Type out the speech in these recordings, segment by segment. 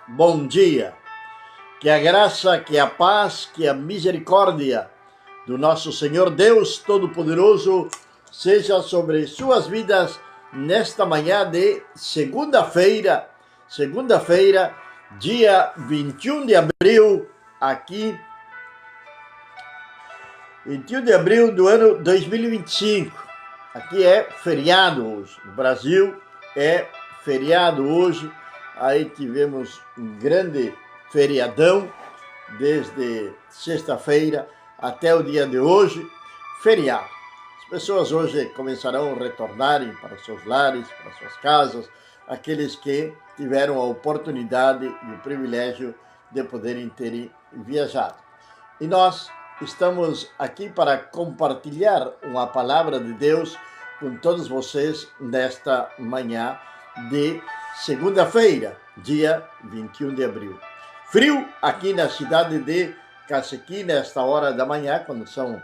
bom dia. Que a graça, que a paz, que a misericórdia do nosso Senhor Deus Todo-Poderoso seja sobre suas vidas nesta manhã de segunda-feira, dia 21 de abril, aqui, 21 de abril do ano 2025. Aqui é feriado hoje. No Brasil é feriado hoje. Aí tivemos um grande feriadão, desde sexta-feira até o dia de hoje, feriado. As pessoas hoje começarão a retornarem para seus lares, para suas casas, aqueles que tiveram a oportunidade e o privilégio de poderem ter viajado. E nós estamos aqui para compartilhar uma palavra de Deus com todos vocês nesta manhã de segunda-feira, dia 21 de abril. Frio aqui na cidade de Cacequi, nesta hora da manhã, quando são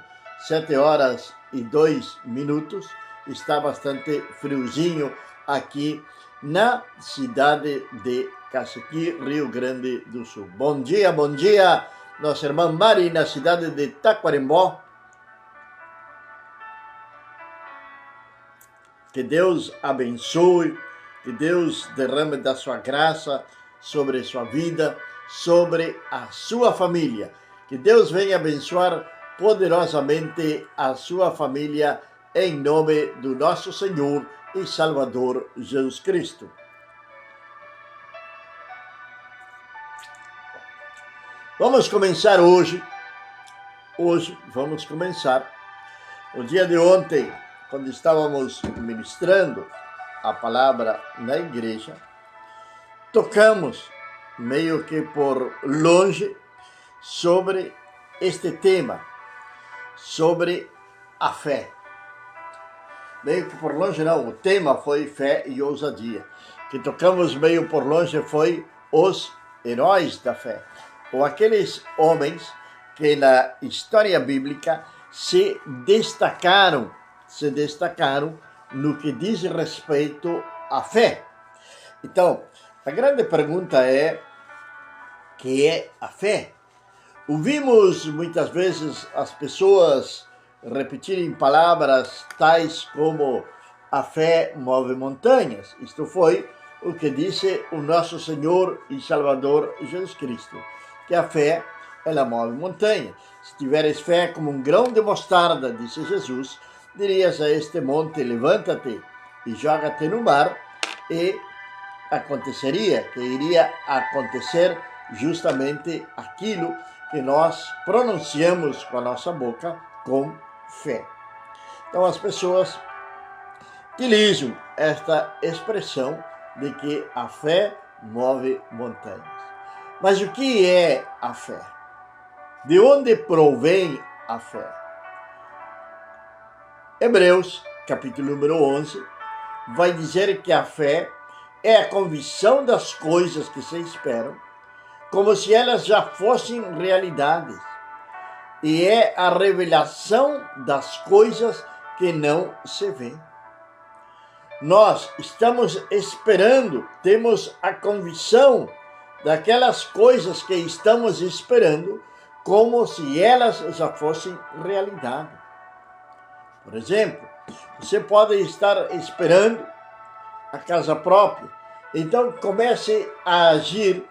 7h02, está bastante friozinho aqui na cidade de Cacequi, Rio Grande do Sul. Bom dia, nossa irmã Mari, na cidade de Taquarembó. Que Deus abençoe, que Deus derrame da sua graça sobre sua vida, sobre a sua família. Que Deus venha abençoar poderosamente a sua família, em nome do nosso Senhor e Salvador Jesus Cristo. Vamos começar hoje. Vamos começar. O dia de ontem, quando estávamos ministrando a palavra na igreja, tocamos meio que por longe sobre este tema, sobre a fé. Meio que por longe não, o tema foi fé e ousadia. Que tocamos meio por longe foi os heróis da fé, ou aqueles homens que na história bíblica se destacaram no que diz respeito à fé. Então, a grande pergunta é: que é a fé? Ouvimos muitas vezes as pessoas repetirem palavras tais como a fé move montanhas. Isto foi o que disse o nosso Senhor e Salvador Jesus Cristo, que a fé, ela move montanhas. Se tiveres fé como um grão de mostarda, disse Jesus, dirias a este monte: levanta-te e joga-te no mar, e aconteceria, que iria acontecer justamente aquilo que nós pronunciamos com a nossa boca com fé. Então as pessoas utilizam esta expressão de que a fé move montanhas. Mas o que é a fé? De onde provém a fé? Hebreus, capítulo número 11, vai dizer que a fé é a convicção das coisas que se esperam, como se elas já fossem realidades, e é a revelação das coisas que não se vê. Nós estamos esperando, temos a convicção daquelas coisas que estamos esperando, como se elas já fossem realidade. Por exemplo, você pode estar esperando a casa própria, então comece a agir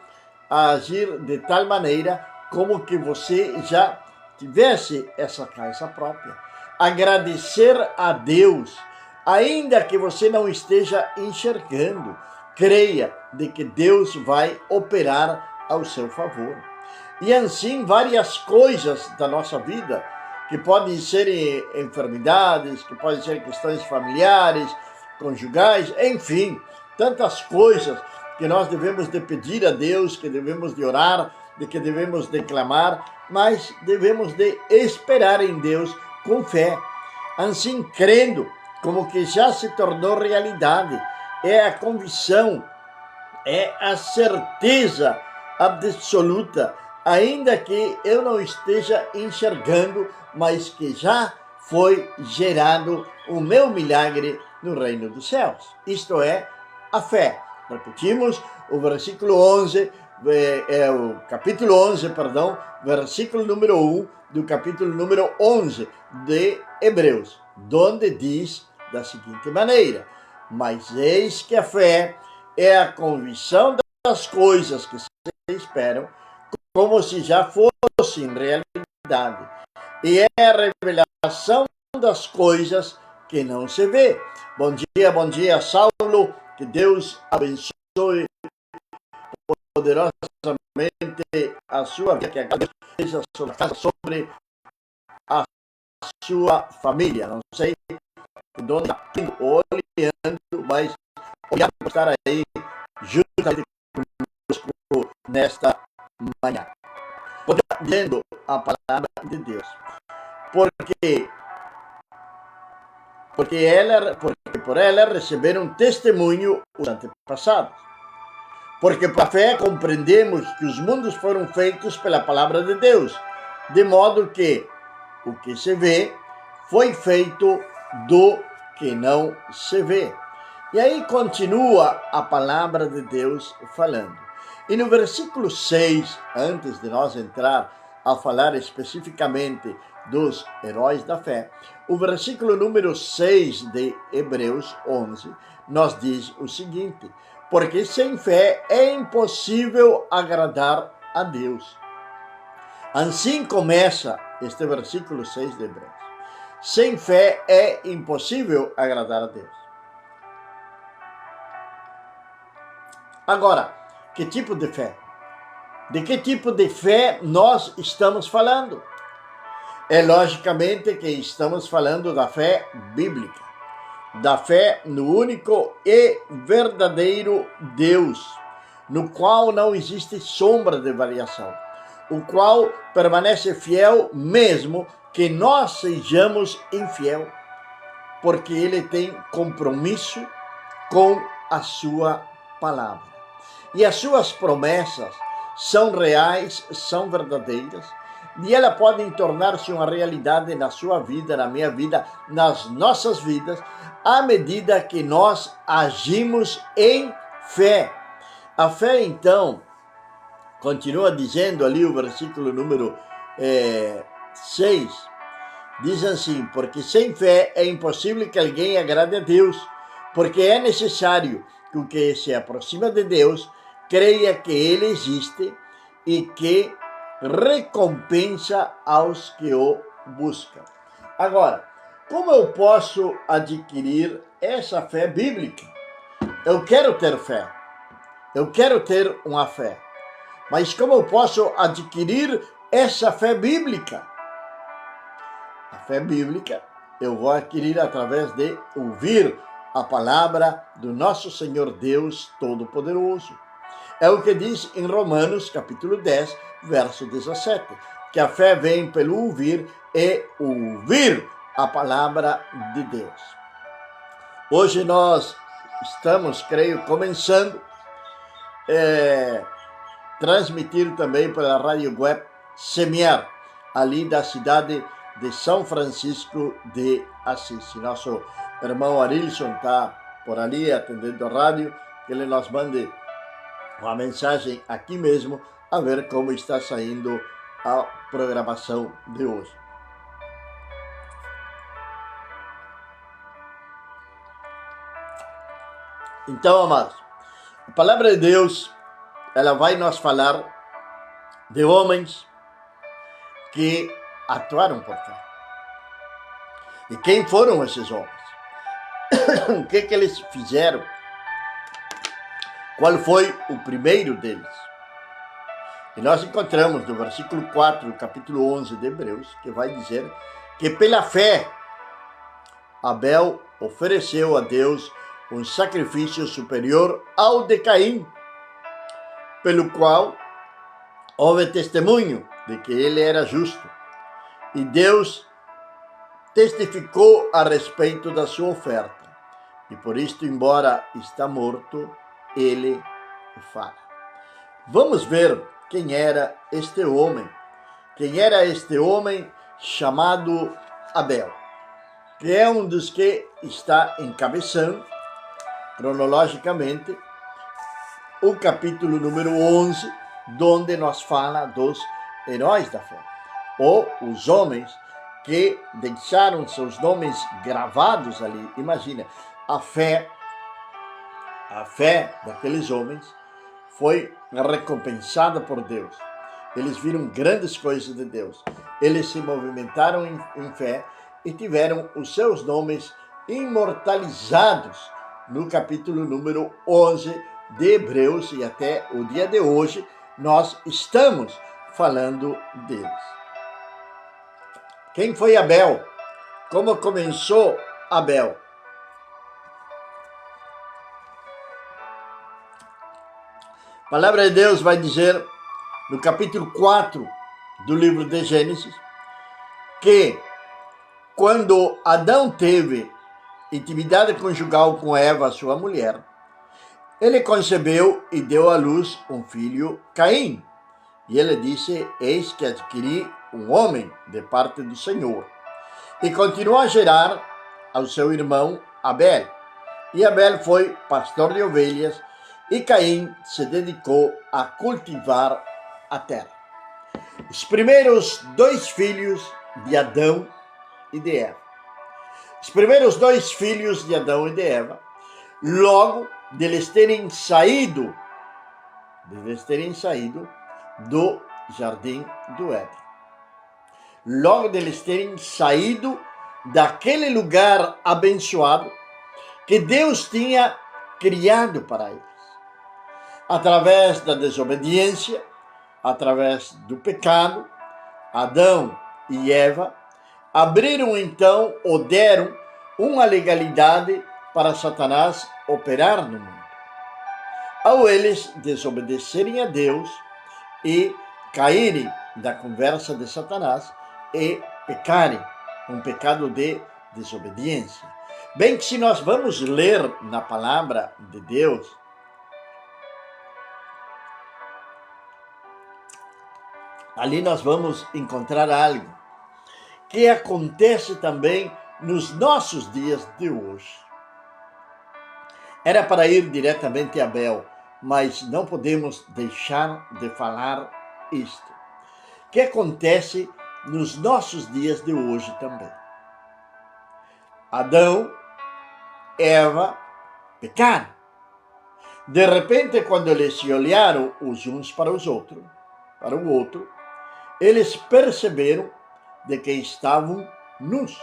de tal maneira como que você já tivesse essa casa própria. Agradecer a Deus, ainda que você não esteja enxergando, creia de que Deus vai operar ao seu favor. E assim várias coisas da nossa vida, que podem ser enfermidades, que podem ser questões familiares, conjugais, enfim, tantas coisas que nós devemos de pedir a Deus, que devemos de orar, de que devemos de clamar, mas devemos de esperar em Deus com fé, assim crendo como que já se tornou realidade. É a convicção, é a certeza absoluta, ainda que eu não esteja enxergando, mas que já foi gerado o meu milagre no reino dos céus. Isto é a fé. Repetimos, o versículo 11 é o capítulo 11, perdão, versículo número 1 do capítulo número 11 de Hebreus, donde diz da seguinte maneira: mas eis que a fé é a convicção das coisas que se esperam, como se já fossem realidade, e é a revelação das coisas que não se vê. Bom dia, Saulo, que Deus abençoe poderosamente a sua vida, que a graça seja sobre a sua família. Não sei de onde está olhando, mas obrigado por estar aí juntamente conosco nesta manhã, lendo a palavra de Deus, porque por ela receberam testemunho os antepassados. Porque por fé compreendemos que os mundos foram feitos pela palavra de Deus, de modo que o que se vê foi feito do que não se vê. E aí continua a palavra de Deus falando. E no versículo 6, antes de nós entrar a falar especificamente dos heróis da fé, o versículo número 6 de Hebreus 11 nos diz o seguinte: porque sem fé é impossível agradar a Deus. Assim começa este versículo 6 de Hebreus. Sem fé é impossível agradar a Deus. Agora, que tipo de fé? De que tipo de fé nós estamos falando? É logicamente que estamos falando da fé bíblica, da fé no único e verdadeiro Deus, no qual não existe sombra de variação, o qual permanece fiel mesmo que nós sejamos infiel, porque ele tem compromisso com a sua palavra. E as suas promessas são reais, são verdadeiras, e elas podem tornar-se uma realidade na sua vida, na minha vida, nas nossas vidas, à medida que nós agimos em fé. A fé, então, continua dizendo ali o versículo número 6, diz assim: porque sem fé é impossível que alguém agrade a Deus, porque é necessário que o que se aproxima de Deus creia que Ele existe e que recompensa aos que o buscam. Agora, como eu posso adquirir essa fé bíblica? Eu quero ter fé, eu quero ter uma fé, mas como eu posso adquirir essa fé bíblica? A fé bíblica eu vou adquirir através de ouvir a palavra do nosso Senhor Deus Todo-Poderoso. É o que diz em Romanos, capítulo 10, verso 17, que a fé vem pelo ouvir e ouvir a palavra de Deus. Hoje nós estamos, creio, começando a transmitir também pela rádio web Semear, ali da cidade de São Francisco de Assis. Nosso irmão Arilson está por ali atendendo a rádio, que ele nos mande uma mensagem aqui mesmo, a ver como está saindo a programação de hoje. Então, amados, a palavra de Deus, ela vai nos falar de homens que atuaram por fé. E quem foram esses homens? O que eles fizeram? Qual foi o primeiro deles? E nós encontramos no versículo 4 do capítulo 11 de Hebreus, que vai dizer que pela fé Abel ofereceu a Deus um sacrifício superior ao de Caim, pelo qual houve testemunho de que ele era justo. E Deus testificou a respeito da sua oferta. E por isto, embora está morto, ele fala. Vamos ver quem era este homem. Quem era este homem chamado Abel, que é um dos que está encabeçando, cronologicamente, o capítulo número 11 onde nós fala dos heróis da fé, ou os homens que deixaram seus nomes gravados ali. Imagina, a fé daqueles homens foi recompensada por Deus. Eles viram grandes coisas de Deus. Eles se movimentaram em fé e tiveram os seus nomes imortalizados no capítulo número 11 de Hebreus, e até o dia de hoje nós estamos falando deles. Quem foi Abel? Como começou Abel? A palavra de Deus vai dizer no capítulo 4 do livro de Gênesis que quando Adão teve intimidade conjugal com Eva, sua mulher, ele concebeu e deu à luz um filho, Caim. E ele disse: eis que adquiri um homem de parte do Senhor. E continuou a gerar ao seu irmão Abel. E Abel foi pastor de ovelhas, e Caim se dedicou a cultivar a terra. Os primeiros dois filhos de Adão e de Eva. Os primeiros dois filhos de Adão e de Eva, logo deles terem saído do jardim do Éden. Logo deles terem saído daquele lugar abençoado que Deus tinha criado para eles. Através da desobediência, através do pecado, Adão e Eva abriram então ou deram uma legalidade para Satanás operar no mundo. Ao eles desobedecerem a Deus e caírem da conversa de Satanás e pecarem, um pecado de desobediência. Bem que se nós vamos ler na palavra de Deus, ali nós vamos encontrar algo que acontece também nos nossos dias de hoje. Era para ir diretamente a Abel, mas não podemos deixar de falar isto. Que acontece nos nossos dias de hoje também. Adão, Eva pecaram. De repente, quando eles se olharam os uns para o outro, eles perceberam de que estavam nus.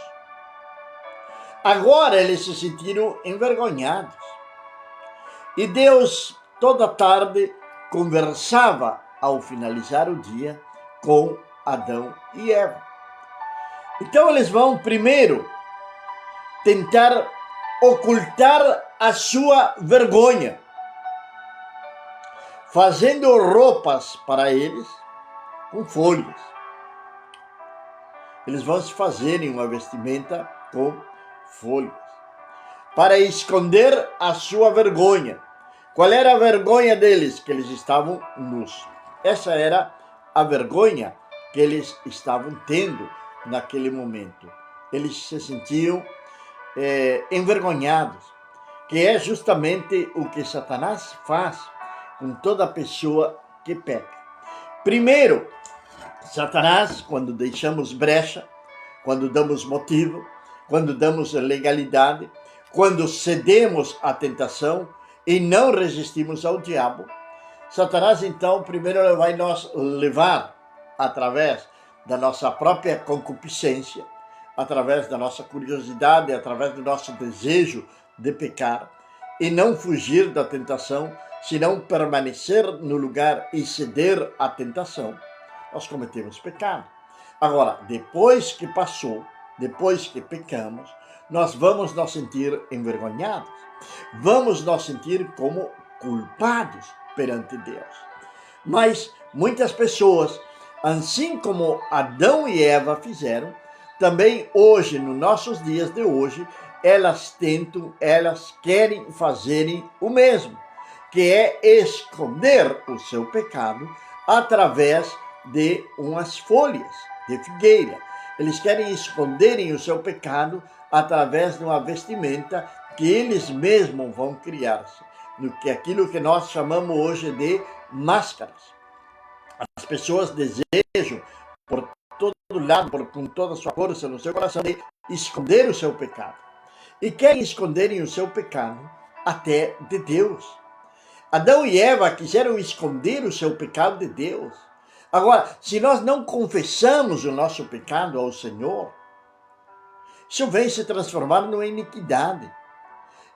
Agora eles se sentiram envergonhados. E Deus, toda tarde, conversava ao finalizar o dia com Adão e Eva. Então eles vão primeiro tentar ocultar a sua vergonha, fazendo roupas para eles com folhas. Eles vão se fazerem uma vestimenta com folhas, para esconder a sua vergonha. Qual era a vergonha deles? Que eles estavam nus. Essa era a vergonha que eles estavam tendo naquele momento. Eles se sentiam envergonhados, que é justamente o que Satanás faz com toda pessoa que peca. Primeiro, Satanás, quando deixamos brecha, quando damos motivo, quando damos legalidade, quando cedemos à tentação e não resistimos ao diabo, Satanás, então, primeiro vai nos levar através da nossa própria concupiscência, através da nossa curiosidade, através do nosso desejo de pecar e não fugir da tentação, senão permanecer no lugar e ceder à tentação. Nós cometemos pecado. Agora, depois que passou, depois que pecamos, nós vamos nos sentir envergonhados, vamos nos sentir como culpados perante Deus. Mas muitas pessoas, assim como Adão e Eva fizeram, também hoje, nos nossos dias de hoje, elas querem fazerem o mesmo, que é esconder o seu pecado através de umas folhas de figueira. Eles querem esconderem o seu pecado através de uma vestimenta que eles mesmos vão criar-se, aquilo que nós chamamos hoje de máscaras. As pessoas desejam, por todo lado, com toda a sua força no seu coração, de esconder o seu pecado. E querem esconderem o seu pecado até de Deus. Adão e Eva quiseram esconder o seu pecado de Deus. Agora, se nós não confessamos o nosso pecado ao Senhor, isso vem se transformar numa iniquidade.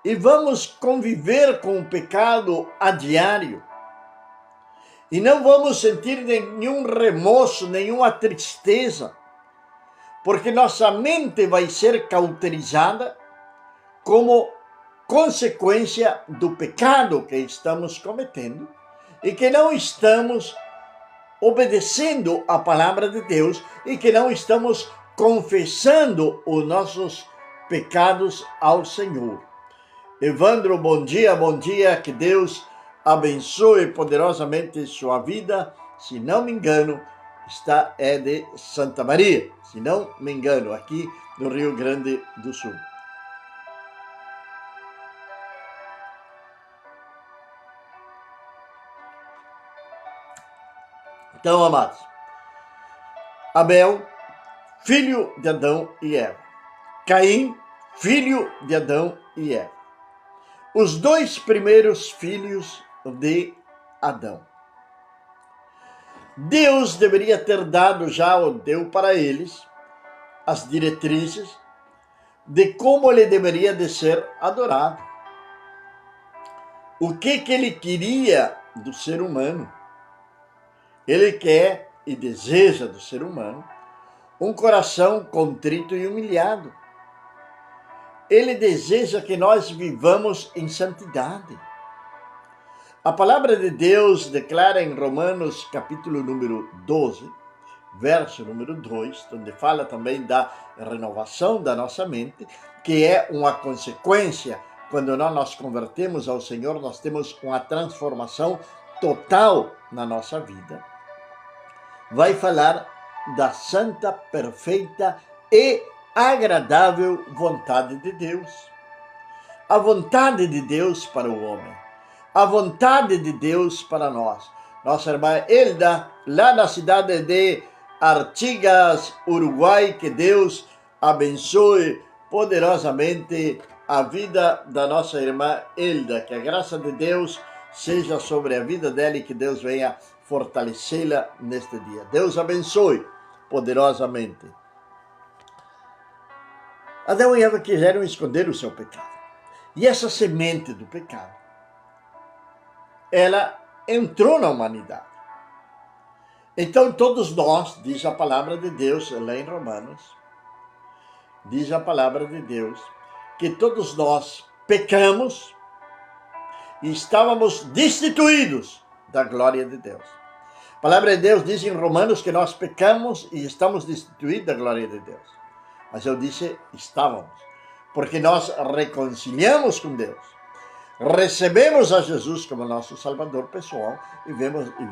E vamos conviver com o pecado a diário. E não vamos sentir nenhum remorso, nenhuma tristeza, porque nossa mente vai ser cauterizada como consequência do pecado que estamos cometendo e que não estamos obedecendo a palavra de Deus e que não estamos confessando os nossos pecados ao Senhor. Evandro, bom dia, que Deus abençoe poderosamente sua vida. Se não me engano, é de Santa Maria, se não me engano, aqui no Rio Grande do Sul. Então, amados, Abel, filho de Adão e Eva. Caim, filho de Adão e Eva. Os dois primeiros filhos de Adão. Deus deveria ter dado já, ou deu para eles, as diretrizes de como ele deveria de ser adorado. O que ele queria do ser humano. Ele quer e deseja do ser humano um coração contrito e humilhado. Ele deseja que nós vivamos em santidade. A palavra de Deus declara em Romanos capítulo número 12, verso número 2, onde fala também da renovação da nossa mente, que é uma consequência. Quando nós nos convertemos ao Senhor, nós temos uma transformação total na nossa vida. Vai falar da santa, perfeita e agradável vontade de Deus. A vontade de Deus para o homem. A vontade de Deus para nós. Nossa irmã Elda, lá na cidade de Artigas, Uruguai, que Deus abençoe poderosamente a vida da nossa irmã Elda. Que a graça de Deus seja sobre a vida dela e que Deus venha fortalecê-la neste dia. Deus abençoe poderosamente. Adão e Eva quiseram esconder o seu pecado. E essa semente do pecado, ela entrou na humanidade. Então todos nós, diz a palavra de Deus, lá em Romanos, diz a palavra de Deus, que todos nós pecamos e estávamos destituídos da glória de Deus. A palavra de Deus diz em Romanos que nós pecamos e estamos destituídos da glória de Deus. Mas eu disse estávamos, porque nós reconciliamos com Deus. Recebemos a Jesus como nosso Salvador pessoal e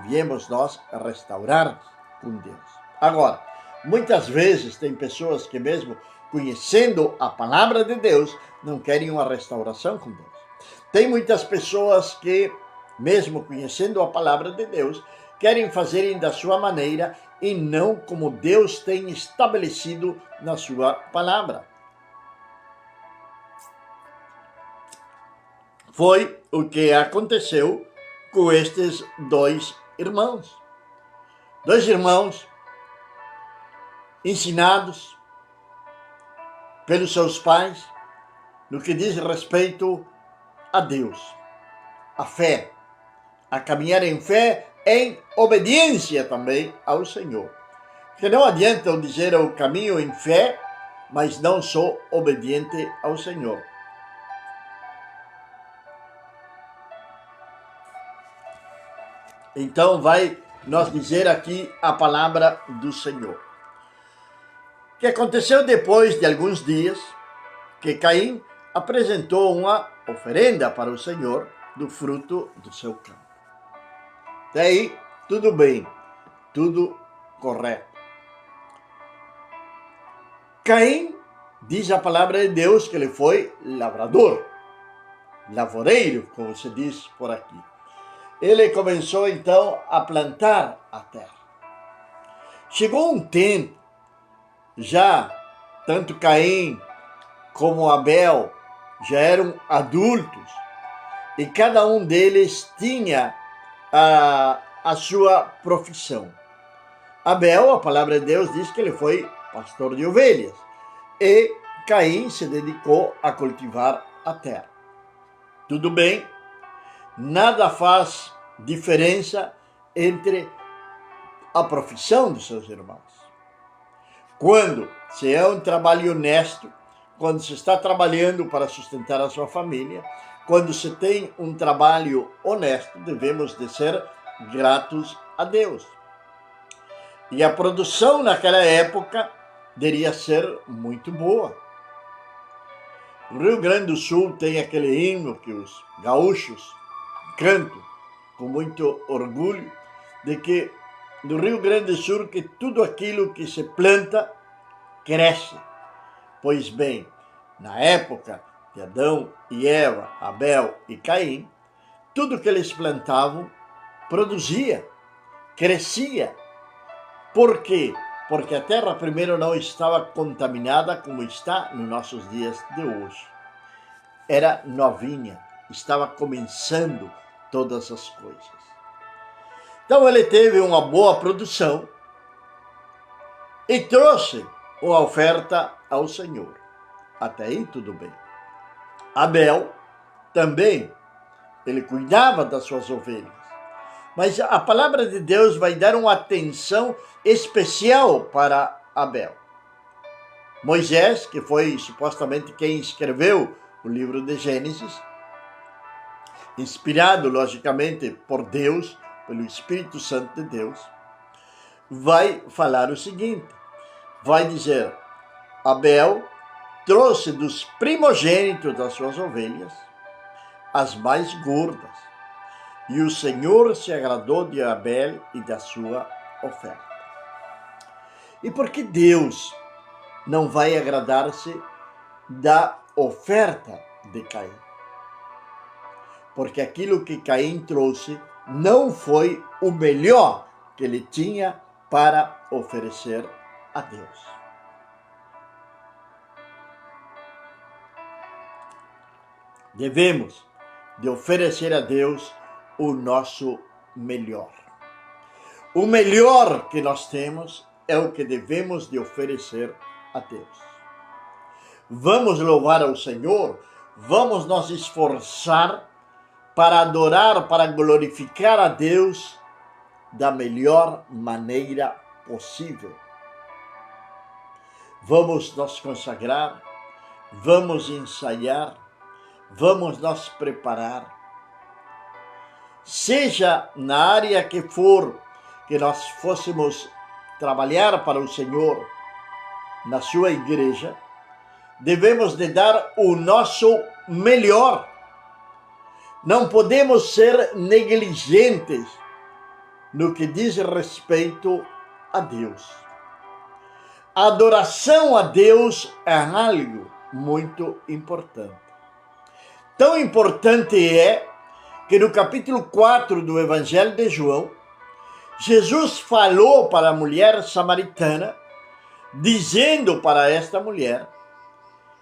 viemos nós restaurar com Deus. Agora, muitas vezes tem pessoas que mesmo conhecendo a palavra de Deus, não querem uma restauração com Deus. Tem muitas pessoas que, mesmo conhecendo a palavra de Deus, querem fazerem da sua maneira e não como Deus tem estabelecido na sua palavra. Foi o que aconteceu com estes dois irmãos. Dois irmãos ensinados pelos seus pais no que diz respeito a Deus, a fé, a caminhar em fé, em obediência também ao Senhor. Porque não adianta eu dizer eu caminho em fé, mas não sou obediente ao Senhor. Então vai nos dizer aqui a palavra do Senhor. O que aconteceu depois de alguns dias, que Caim apresentou uma oferenda para o Senhor do fruto do seu campo. Daí, tudo bem, tudo correto. Caim, diz a palavra de Deus que ele foi lavrador, lavoureiro, como se diz por aqui. ele começou então a plantar a terra. Chegou um tempo, já tanto Caim como Abel já eram adultos, e cada um deles tinha a sua profissão. Abel, a palavra de Deus diz que ele foi pastor de ovelhas, e Caim se dedicou a cultivar a terra. Tudo bem, nada faz diferença entre a profissão dos seus irmãos. Quando se é um trabalho honesto, quando se está trabalhando para sustentar a sua família, quando se tem um trabalho honesto, devemos de ser gratos a Deus. E a produção naquela época deveria ser muito boa. O Rio Grande do Sul tem aquele hino que os gaúchos cantam com muito orgulho, de que no Rio Grande do Sul que tudo aquilo que se planta cresce. Pois bem, na época de Adão e Eva, Abel e Caim, tudo que eles plantavam produzia, crescia. Por quê? Porque a terra primeiro não estava contaminada como está nos nossos dias de hoje. Era novinha, estava começando todas as coisas. Então ele teve uma boa produção e trouxe uma oferta ao Senhor. Até aí tudo bem. Abel também, ele cuidava das suas ovelhas. Mas a palavra de Deus vai dar uma atenção especial para Abel. Moisés, que foi supostamente quem escreveu o livro de Gênesis, inspirado logicamente por Deus, pelo Espírito Santo de Deus, vai falar o seguinte, vai dizer, Abel trouxe dos primogênitos das suas ovelhas as mais gordas, e o Senhor se agradou de Abel e da sua oferta. E por que Deus não vai agradar-se da oferta de Caim? Porque aquilo que Caim trouxe não foi o melhor que ele tinha para oferecer a Deus. Devemos de oferecer a Deus o nosso melhor. O melhor que nós temos é o que devemos de oferecer a Deus. Vamos louvar ao Senhor, vamos nos esforçar para adorar, para glorificar a Deus da melhor maneira possível. Vamos nos consagrar, vamos ensaiar, vamos nos preparar. Seja na área que for que nós fôssemos trabalhar para o Senhor, na sua igreja, devemos de dar o nosso melhor. Não podemos ser negligentes no que diz respeito a Deus. A adoração a Deus é algo muito importante. Tão importante é que no capítulo 4 do Evangelho de João, Jesus falou para a mulher samaritana, dizendo para esta mulher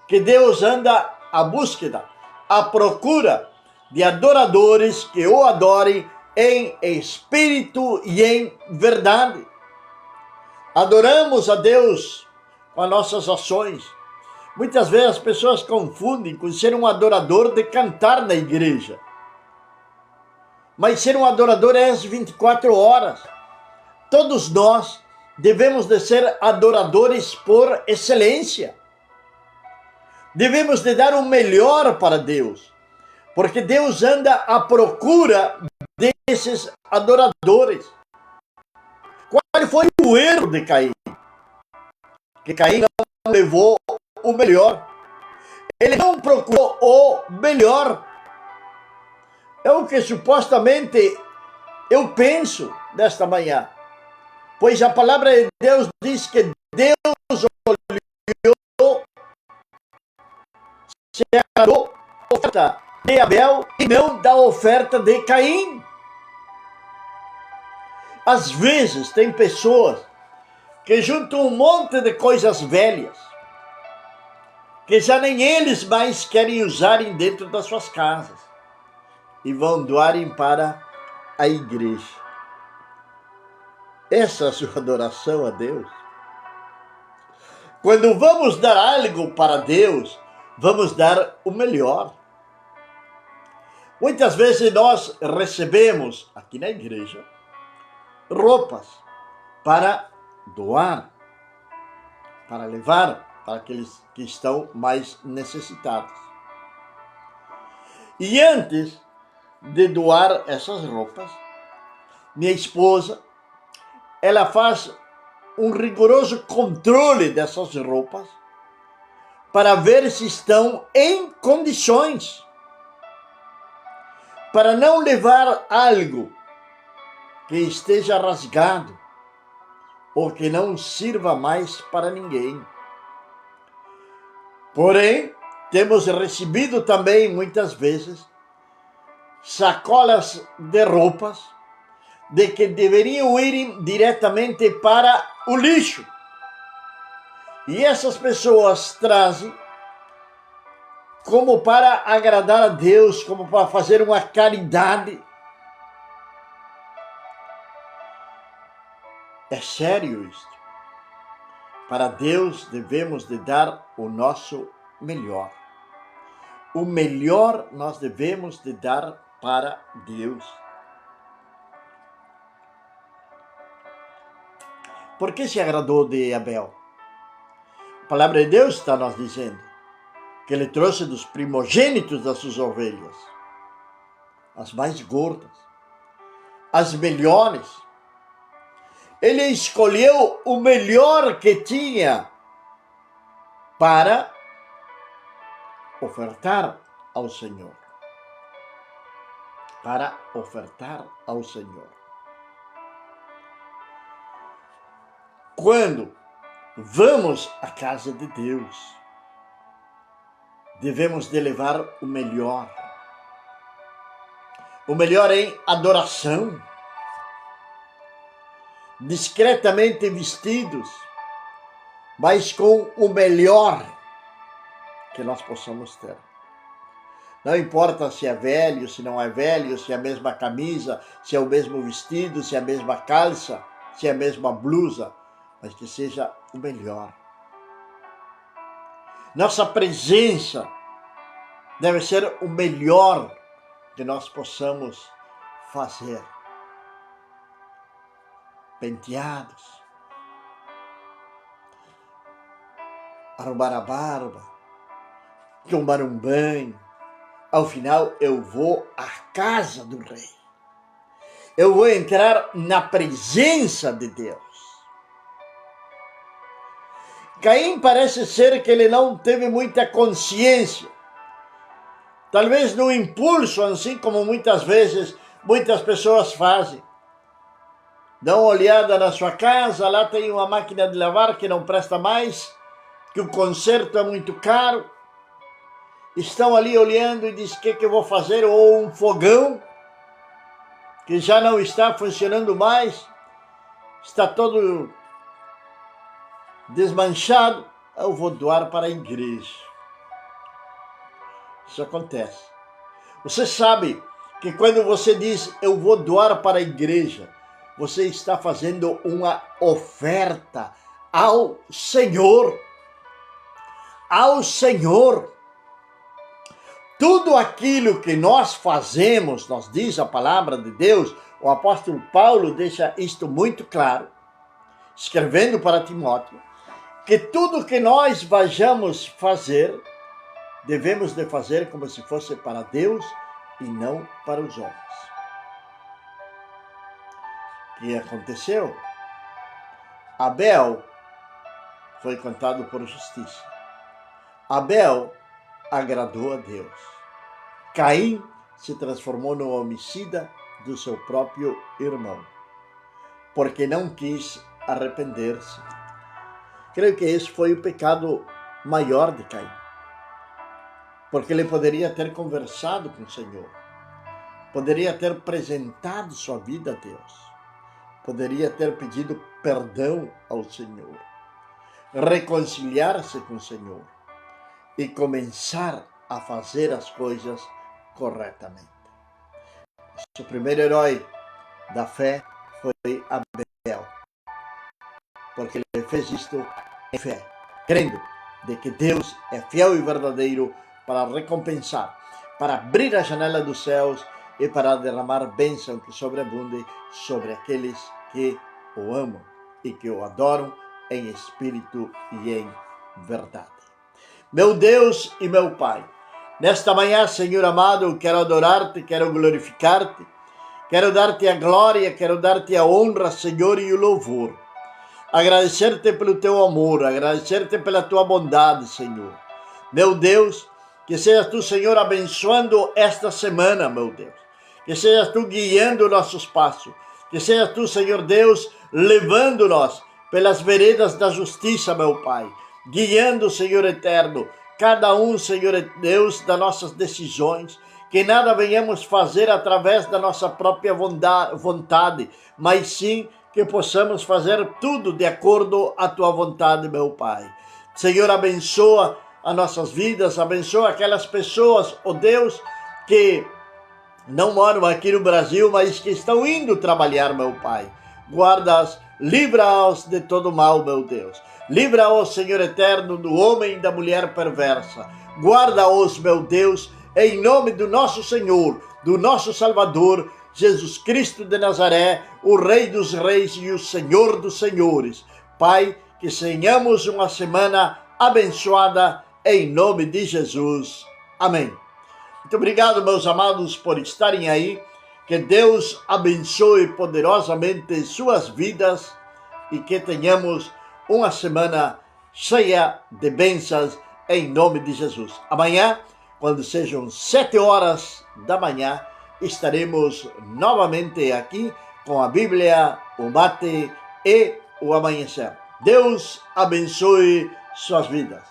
que Deus anda à búsqueda, à procura de adoradores que o adorem em espírito e em verdade. Adoramos a Deus com as nossas ações. Muitas vezes as pessoas confundem com ser um adorador de cantar na igreja. Mas ser um adorador é às 24 horas. Todos nós devemos de ser adoradores por excelência. Devemos de dar o melhor para Deus, porque Deus anda à procura desses adoradores. Qual foi o erro de Caim? Que Caim não levou o melhor. Ele não procurou o melhor. É o que supostamente eu penso nesta manhã. Pois a palavra de Deus diz que Deus olhou, se agradou da oferta de Abel e não da oferta de Caim. Às vezes tem pessoas que juntam um monte de coisas velhas, que já nem eles mais querem usarem dentro das suas casas, e vão doarem para a igreja. Essa é a sua adoração a Deus? Quando vamos dar algo para Deus, vamos dar o melhor. Muitas vezes nós recebemos aqui na igreja roupas para doar, para levar para aqueles que estão mais necessitados. E antes de doar essas roupas, minha esposa, ela faz um rigoroso controle dessas roupas para ver se estão em condições, para não levar algo que esteja rasgado ou que não sirva mais para ninguém. Porém, temos recebido também muitas vezes sacolas de roupas de que deveriam ir diretamente para o lixo. E essas pessoas trazem como para agradar a Deus, como para fazer uma caridade. É sério isto. Para Deus devemos de dar o nosso melhor. O melhor nós devemos de dar para Deus. Por que se agradou de Abel? A palavra de Deus está nos dizendo que ele trouxe dos primogênitos das suas ovelhas, as mais gordas, as melhores. Ele escolheu o melhor que tinha para ofertar ao Senhor. Para ofertar ao Senhor. Quando vamos à casa de Deus, devemos de levar o melhor em adoração, discretamente vestidos, mas com o melhor que nós possamos ter. Não importa se é velho, se não é velho, se é a mesma camisa, se é o mesmo vestido, se é a mesma calça, se é a mesma blusa, mas que seja o melhor. Nossa presença deve ser o melhor que nós possamos fazer. Penteados, arrumar a barba, tomar um banho. Ao final, eu vou à casa do rei. Eu vou entrar na presença de Deus. Caim parece ser que ele não teve muita consciência. Talvez no impulso, assim como muitas vezes muitas pessoas fazem. Dão uma olhada na sua casa, lá tem uma máquina de lavar que não presta mais, que o conserto é muito caro. Estão ali olhando e dizem o que eu vou fazer, ou um fogão que já não está funcionando mais, está todo desmanchado, eu vou doar para a igreja. Isso acontece. Você sabe que quando você diz eu vou doar para a igreja, você está fazendo uma oferta ao Senhor. Ao Senhor. Tudo aquilo que nós fazemos, nós diz a palavra de Deus, o apóstolo Paulo deixa isto muito claro, escrevendo para Timóteo, que tudo que nós vayamos fazer, devemos de fazer como se fosse para Deus e não para os homens. O que aconteceu? Abel foi contado por justiça. Abel agradou a Deus. Caim se transformou no homicida do seu próprio irmão, porque não quis arrepender-se. Creio que esse foi o pecado maior de Caim, porque ele poderia ter conversado com o Senhor, poderia ter apresentado sua vida a Deus, poderia ter pedido perdão ao Senhor, reconciliar-se com o Senhor e começar a fazer as coisas corretamente. O primeiro herói da fé foi Abel, porque ele fez isto em fé, crendo de que Deus é fiel e verdadeiro para recompensar, para abrir a janela dos céus e para derramar bênção que sobreabunde sobre aqueles que o amam e que o adoram em espírito e em verdade. Meu Deus e meu Pai, nesta manhã, Senhor amado, quero adorar-te, quero glorificar-te, quero dar-te a glória, quero dar-te a honra, Senhor, e o louvor. Agradecer-te pelo teu amor, agradecer-te pela tua bondade, Senhor. Meu Deus, que sejas tu, Senhor, abençoando esta semana, meu Deus. Que sejas tu guiando nossos passos. Que sejas tu, Senhor Deus, levando-nos pelas veredas da justiça, meu Pai. Guiando, Senhor eterno, cada um, Senhor Deus, das nossas decisões. Que nada venhamos fazer através da nossa própria vontade, mas sim que possamos fazer tudo de acordo à tua vontade, meu Pai. Senhor, abençoa as nossas vidas, abençoa aquelas pessoas, ó Deus, que não moram aqui no Brasil, mas que estão indo trabalhar, meu Pai. Guarda-os, livra-os de todo mal, meu Deus. Livra-os, Senhor eterno, do homem e da mulher perversa. Guarda-os, meu Deus, em nome do nosso Senhor, do nosso Salvador, Jesus Cristo de Nazaré, o Rei dos Reis e o Senhor dos Senhores. Pai, que tenhamos uma semana abençoada em nome de Jesus. Amém. Muito obrigado, meus amados, por estarem aí. Que Deus abençoe poderosamente suas vidas e que tenhamos uma semana cheia de bênçãos em nome de Jesus. Amanhã, quando sejam 7 horas da manhã, estaremos novamente aqui com a Bíblia, o mate e o amanhecer. Deus abençoe suas vidas.